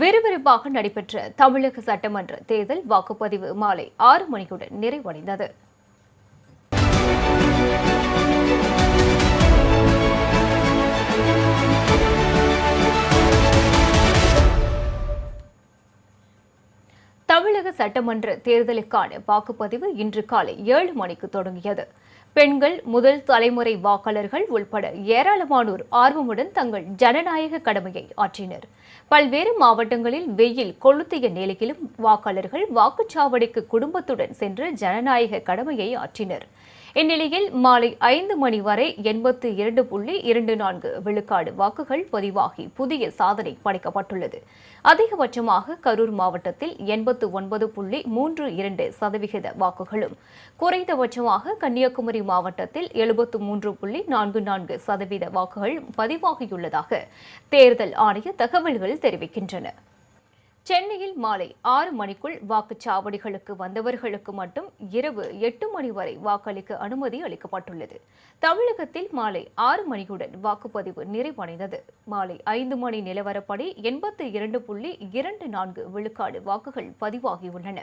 விறுவிறுப்பாக நடைபெற்ற தமிழக சட்டமன்ற தேர்தல் வாக்குப்பதிவு மாலை 6 மணியுடன் நிறைவடைந்தது. தமிழக சட்டமன்ற தேர்தலுக்கான வாக்குப்பதிவு இன்று காலை 7 மணிக்கு தொடங்கியது. பெண்கள், முதல் தலைமுறை வாக்காளர்கள் உள்பட ஏராளமானோர் ஆர்வமுடன் தங்கள் ஜனநாயக கடமையை ஆற்றினர். பல்வேறு மாவட்டங்களில் வெயில் கொளுத்திய நிலையிலும் வாக்காளர்கள் வாக்குச்சாவடிக்கு குடும்பத்துடன் சென்று ஜனநாயக கடமையை ஆற்றினர். இந்நிலையில் மாலை 5 மணி வரை 82.24 விழுக்காடு வாக்குகள் பதிவாகி புதிய சாதனை படைக்கப்பட்டுள்ளது. அதிகபட்சமாக கரூர் மாவட்டத்தில் 89.32% வாக்குகளும், குறைந்தபட்சமாக கன்னியாகுமரி மாவட்டத்தில் 73.44% வாக்குகள் பதிவாகியுள்ளதாக தேர்தல் ஆணைய தகவல்கள் தெரிவிக்கின்றன. சென்னையில் மாலை 6 மணிக்குள் வாக்குச்சாவடிகளுக்கு வந்தவர்களுக்கு மட்டும் இரவு 8 மணி வரை வாக்களிக்க அனுமதி அளிக்கப்பட்டுள்ளது. தமிழகத்தில் மாலை 6 மணியுடன் வாக்குப்பதிவு நிறைவடைந்தது. மாலை 5 மணி நிலவரப்படி 82.24 விழுக்காடு வாக்குகள் பதிவாகியுள்ளன.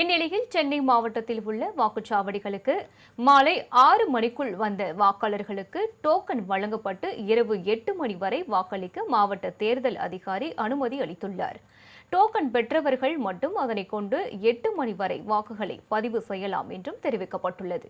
இந்நிலையில் சென்னை மாவட்டத்தில் உள்ள வாக்குச்சாவடிகளுக்கு மாலை 6 மணிக்குள் வந்த வாக்காளர்களுக்கு டோக்கன் வழங்கப்பட்டு இரவு 8 மணி வரை வாக்களிக்க மாவட்ட தேர்தல் அதிகாரி அனுமதி அளித்துள்ளார். டோக்கன் பெற்றவர்கள் மட்டும் அதனை கொண்டு 8 மணி வரை வாக்குகளை பதிவு செய்யலாம் என்றும் தெரிவிக்கப்பட்டுள்ளது.